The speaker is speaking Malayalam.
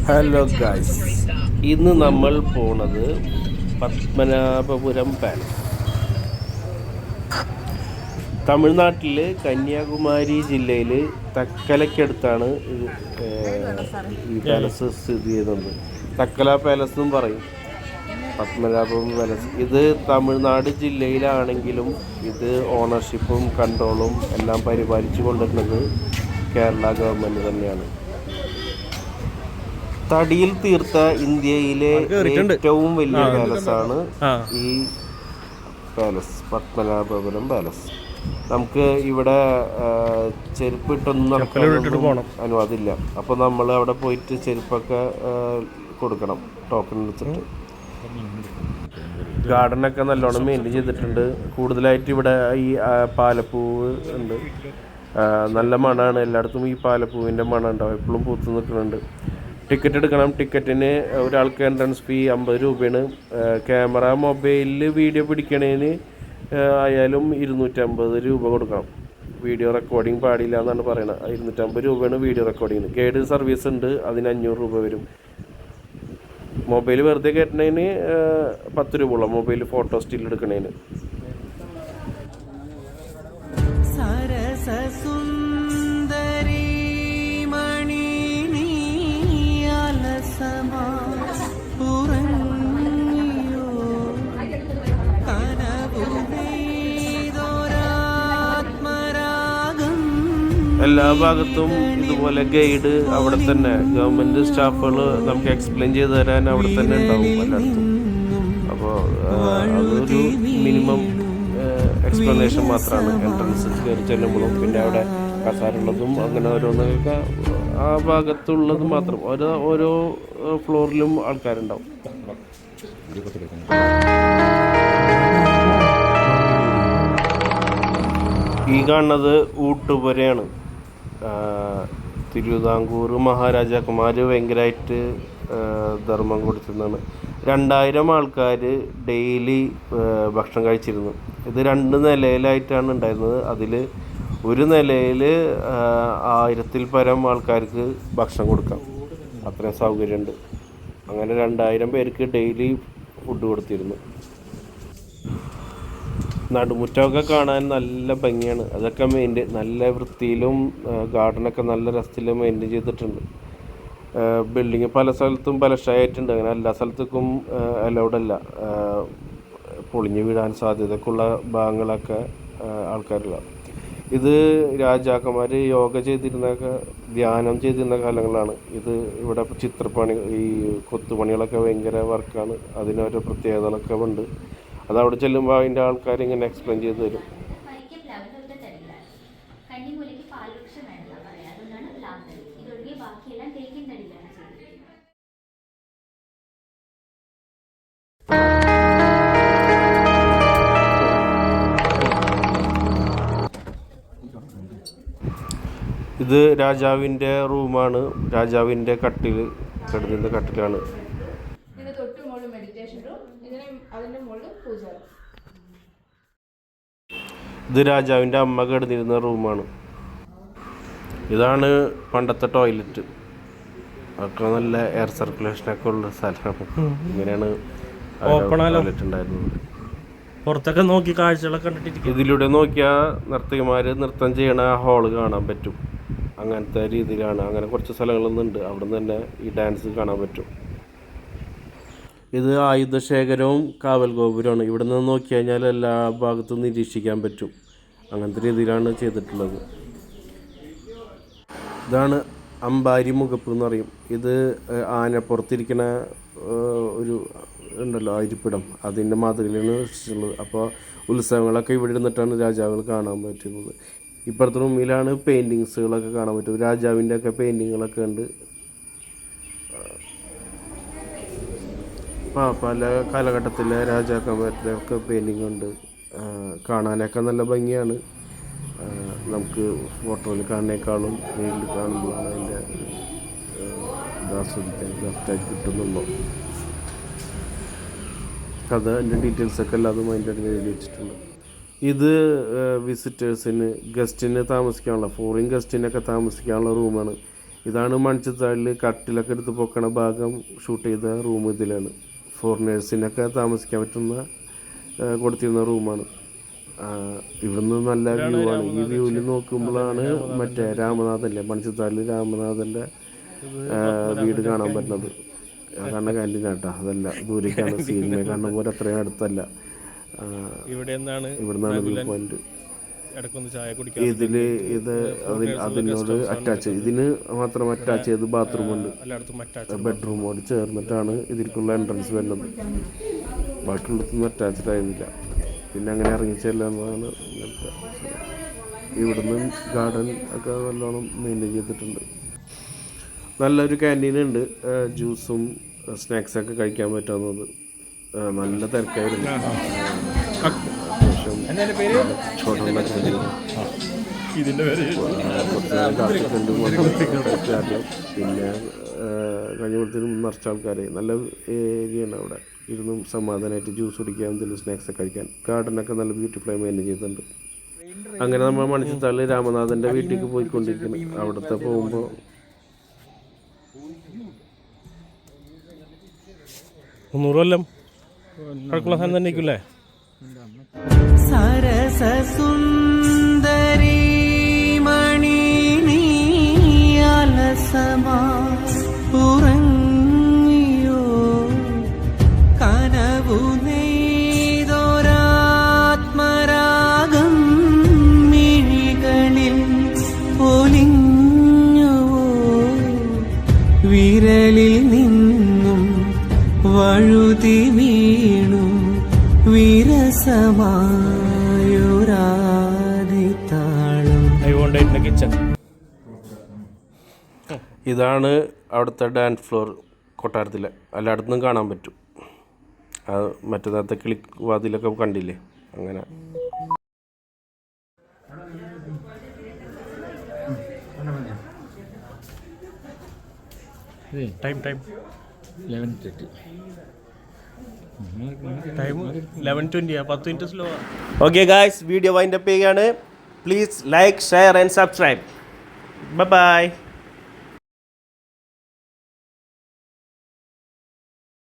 ഹലോ ഗൈസ്, ഇന്ന് നമ്മൾ പോണത് പത്മനാഭപുരം പാലസ്. തമിഴ്നാട്ടിൽ കന്യാകുമാരി ജില്ലയിൽ തക്കലയ്ക്കടുത്താണ് ഈ പാലസ് സ്ഥിതി ചെയ്യുന്നത്. തക്കല പാലസ് എന്നും പറയും, പത്മനാഭപുരം പാലസ്. ഇത് തമിഴ്നാട് ജില്ലയിലാണെങ്കിലും ഇത് ഓണർഷിപ്പും കൺട്രോളും എല്ലാം പരിപാലിച്ചു കൊണ്ടിരുന്നത് കേരള ഗവൺമെൻറ് തന്നെയാണ്. തടിയിൽ തീർത്ത ഇന്ത്യയിലെ ഏറ്റവും വലിയ പാലസാണ് ഈ പാലസ്, പത്മനാഭപുരം പാലസ്. നമുക്ക് ഇവിടെ ചെരുപ്പിട്ടൊന്നും നടക്കാനൊന്നും അനുവാദമില്ല. അപ്പോൾ നമ്മൾ അവിടെ പോയിട്ട് ചെരുപ്പൊക്കെ കൊടുക്കണം ടോക്കൺ എടുത്തിട്ട്. ഗാർഡനൊക്കെ നല്ലോണം മെയിൻറ്റെയിൻ ചെയ്തിട്ടുണ്ട്. കൂടുതലായിട്ട് ഇവിടെ ഈ പാലപ്പൂവ് ഉണ്ട്, നല്ല മണമാണ്. എല്ലായിടത്തും ഈ പാലപ്പൂവിൻ്റെ മണം ഉണ്ടാവും, എപ്പോഴും പൂത്ത് നിൽക്കുന്നുണ്ട്. ടിക്കറ്റ് എടുക്കണം. ടിക്കറ്റിന് ഒരാൾക്ക് എൻട്രൻസ് ഫീ 50 രൂപയാണ്. ക്യാമറ മൊബൈലിൽ വീഡിയോ പിടിക്കണേന് ആയാലും 250 രൂപ കൊടുക്കണം. വീഡിയോ റെക്കോർഡിങ് പാടില്ല എന്നാണ് പറയുന്നത്. 250 രൂപയാണ് വീഡിയോ റെക്കോർഡിങ്ങിന്. ഗൈഡ് സർവീസ് ഉണ്ട്, അതിന് 500 രൂപ വരും. മൊബൈൽ വെറുതെ കയറ്റുന്നതിന് 10 രൂപ ഉള്ള മൊബൈൽ ഫോട്ടോ സ്റ്റിൽ എടുക്കണേന്. എല്ലാ ഭാഗത്തും ഇതുപോലെ ഗൈഡ് അവിടെ തന്നെ, ഗവൺമെൻറ് സ്റ്റാഫുകൾ നമുക്ക് എക്സ്പ്ലെയിൻ ചെയ്ത് തരാൻ അവിടെ തന്നെ ഉണ്ടാവും എല്ലായിടത്തും. അപ്പോൾ അതൊരു മിനിമം എക്സ്പ്ലനേഷൻ മാത്രമാണ് എൻട്രൻസ് കയറി ചെല്ലുമ്പോഴും. പിന്നെ അവിടെ കസാരുള്ളതും അങ്ങനെ ഓരോന്നൊക്കെ ആ ഭാഗത്തുള്ളത് മാത്രം. ഓരോ ഫ്ലോറിലും ആൾക്കാരുണ്ടാവും. ഈ കാണുന്നത് ഊട്ടുപുരയാണ്. തിരുവിതാംകൂർ മഹാരാജാക്കന്മാർ ഭയങ്കരമായിട്ട് ധർമ്മം കൊടുത്തിരുന്നതാണ്. 2000 ആൾക്കാർ ഡെയിലി ഭക്ഷണം കഴിച്ചിരുന്നു. ഇത് 2 നിലയിലായിട്ടാണ് ഉണ്ടായിരുന്നത്. അതിൽ ഒരു നിലയിൽ 1000-ൽ പരം ആൾക്കാർക്ക് ഭക്ഷണം കൊടുക്കാം, അത്രയും സൗകര്യമുണ്ട്. അങ്ങനെ 2000 പേർക്ക് ഡെയിലി ഫുഡ് കൊടുത്തിരുന്നു. നടുമുറ്റമൊക്കെ കാണാൻ നല്ല ഭംഗിയാണ്. അതൊക്കെ നല്ല വൃത്തിയിലും ഗാർഡനൊക്കെ നല്ല രസത്തിലും മെയിൻറ്റെയിൻ ചെയ്തിട്ടുണ്ട്. ബിൽഡിങ് പല സ്ഥലത്തും പലശായിട്ടുണ്ട്. അങ്ങനെ എല്ലാ സ്ഥലത്തേക്കും അലൗഡല്ല. പൊളിഞ്ഞു വീഴാൻ സാധ്യതയൊക്കെയുള്ള ഭാഗങ്ങളൊക്കെ ആൾക്കാരുള്ള. ഇത് രാജാക്കന്മാർ യോഗ ചെയ്തിരുന്നൊക്കെ, ധ്യാനം ചെയ്തിരുന്ന കാലങ്ങളാണ്. ഇത് ഇവിടെ ചിത്രപ്പണി, ഈ കൊത്തുപണികളൊക്കെ ഭയങ്കര വർക്കാണ്. അതിനൊരു പ്രത്യേകതകളൊക്കെ ഉണ്ട്. അതവിടെ ചെല്ലുമ്പോൾ അതിൻ്റെ ആൾക്കാർ ഇങ്ങനെ എക്സ്പ്ലെയിൻ ചെയ്ത് തരും. ഇത് രാജാവിൻ്റെ റൂമാണ്. രാജാവിൻ്റെ കിടന്നിരുന്ന കട്ടിലാണ്. ഇത് രാജാവിൻ്റെ അമ്മ കിടന്നിരുന്ന റൂമാണ്. ഇതാണ് പണ്ടത്തെ ടോയ്ലറ്റ്. അതൊക്കെ നല്ല എയർ സർക്കുലേഷനൊക്കെ ഉള്ള സ്ഥലമാണ്. ഇങ്ങനെയാണ് ടോയ്ലറ്റ് ഉണ്ടായിരുന്നത്. പുറത്തൊക്കെ നോക്കി കാഴ്ചകളൊക്കെ കണ്ടിട്ട് ഇതിലൂടെ നോക്കിയാൽ നർത്തകിമാർ നൃത്തം ചെയ്യണ ഹാള് കാണാൻ പറ്റും. അങ്ങനത്തെ രീതിയിലാണ്. അങ്ങനെ കുറച്ച് സ്ഥലങ്ങളൊന്നുണ്ട്, അവിടെ നിന്ന് തന്നെ ഈ ഡാൻസ് കാണാൻ പറ്റും. ഇത് ആയുധശേഖരവും കാവൽ ഗോപുരമാണ്. ഇവിടെ നിന്ന് നോക്കി കഴിഞ്ഞാൽ എല്ലാ ഭാഗത്തും നിരീക്ഷിക്കാൻ പറ്റും. അങ്ങനത്തെ രീതിയിലാണ് ചെയ്തിട്ടുള്ളത്. ഇതാണ് അമ്പാരി മുഖപ്പ് എന്ന് പറയും. ഇത് ആനപ്പുറത്തിരിക്കുന്ന ഒരു ഉണ്ടല്ലോ ഇരിപ്പിടം, അതിൻ്റെ മാതൃകയിലാണ് സൃഷ്ടിച്ചിട്ടുള്ളത്. അപ്പോൾ ഉത്സവങ്ങളൊക്കെ ഇവിടെ ഇരുന്നിട്ടാണ് രാജാവുകൾ കാണാൻ പറ്റുന്നത്. ഇപ്പുറത്തെ റൂമിലാണ് പെയിൻറ്റിങ്സുകളൊക്കെ കാണാൻ പറ്റും. രാജാവിൻ്റെ ഒക്കെ പെയിൻറ്റിങ്ങുകളൊക്കെ ഉണ്ട്. പല കാലഘട്ടത്തിലെ രാജാക്കന്മാരുടെ ഒക്കെ പെയിൻറ്റിങ് ഉണ്ട്. കാണാനൊക്കെ നല്ല ഭംഗിയാണ്. നമുക്ക് ഫോട്ടോയിൽ കാണുന്നേക്കാളും നേരിൽ കാണുമ്പോഴാണ് അതിൻ്റെ ആസ്വദിക്കാൻ കറക്റ്റായിട്ട് കിട്ടുന്നുള്ളൂ. അതിൻ്റെ ഡീറ്റെയിൽസൊക്കെ എല്ലാതും അതിൻ്റെ ഇടയിൽ എഴുതി വെച്ചിട്ടുണ്ട്. ഇത് വിസിറ്റേഴ്സിന്, ഗസ്റ്റിന് താമസിക്കാനുള്ള, ഫോറിൻ ഗസ്റ്റിനൊക്കെ താമസിക്കാനുള്ള റൂമാണ്. ഇതാണ് മൺചിത്താളിൽ കട്ടിലൊക്കെ എടുത്ത് പൊക്കണ ഭാഗം ഷൂട്ട് ചെയ്ത റൂം ഇതിലാണ്. ഫോറിനേഴ്സിനൊക്കെ താമസിക്കാൻ പറ്റുന്ന കൊടുത്തിരുന്ന റൂമാണ്. ഇവിടുന്ന് നല്ല വ്യൂ ആണ്. ഈ വ്യൂവിൽ നോക്കുമ്പോഴാണ് മറ്റേ രാമനാഥല്ലേ, മൺചിത്താളിൽ രാമനാഥൻ്റെ വീട് കാണാൻ പറ്റുന്നത്. കാണുന്ന ക്യാൻറ്റീനാട്ടോ, അതല്ല ദൂരേക്കാണ്. സിനിമ കാണുന്ന പോലെ അത്രയും അടുത്തല്ല. ഇവിടുന്നാണ് വ്യൂ പോയിന്റ്. അതിനോട് അറ്റാച്ച്, ഇതിന് മാത്രം അറ്റാച്ച് ചെയ്ത് ബാത്റൂമുണ്ട്. ബെഡ്റൂമോട് ചേർന്നിട്ടാണ് ഇതിലേക്കുള്ള എൻട്രൻസ് വരുന്നത്. ബാക്കിയുള്ളതൊന്നും അറ്റാച്ച്ഡ് ആയിരുന്നില്ല. പിന്നെ അങ്ങനെ ഇറങ്ങിച്ചെല്ലുന്നതാണ് ഇങ്ങനത്തെ. ഇവിടുന്ന് ഗാർഡൻ ഒക്കെ നല്ലോണം മെയിൻറ്റെയിൻ ചെയ്തിട്ടുണ്ട്. നല്ലൊരു ക്യാൻറ്റീനുണ്ട്. ജ്യൂസും സ്നാക്സൊക്കെ കഴിക്കാൻ പറ്റാവുന്നത്. നല്ല തിരക്കായിരുന്നു. പിന്നെ കഴിഞ്ഞപ്പോഴത്തേനും നിറച്ച ആൾക്കാരെ. നല്ല ഏരിയയാണ് അവിടെ. ഇരുന്നും സമാധാനമായിട്ട് ജ്യൂസ് കുടിക്കാൻ, എന്തെങ്കിലും സ്നാക്സ് കഴിക്കാൻ. ഗാർഡനൊക്കെ നല്ല ബ്യൂട്ടിഫുള്ളായി മെയിൻറ്റെയിൻ ചെയ്തിട്ടുണ്ട്. അങ്ങനെ നമ്മൾ മണിച്ചിത്താളിൽ രാമനാഥൻ്റെ വീട്ടിലേക്ക് പോയിക്കൊണ്ടിരിക്കുന്നു. അവിടുത്തെ പോകുമ്പോൾ കൊല്ലം പഴക്കമുള്ള സാധനം തന്നെ ആയിരിക്കും അല്ലേ? സരസസുന്ദരി മണി നീ അലസമാ ഉറങ്ങിയോ, കനവു നെയ്തൊരാത്മരാഗം മിഴികളിൽ ഒലിഞ്ഞുവോ, വിരലിൽ നിന്നും വഴുതി വീണു വിരസമായൊരാദിതാളം. ഇതാണ് അവിടുത്തെ ഡാൻസ് ഫ്ലോർ കൊട്ടാരത്തിലെ. എല്ലായിടത്തുനിന്നും കാണാൻ പറ്റും. മറ്റേ നേരത്തെ കിളിവാതിലൊക്കെ കണ്ടില്ലേ, അങ്ങനെ. Time 11:20. 10 minute slow. Okay guys, video wind up ചെയ്യുകയാണ്. Please like, share and subscribe. By.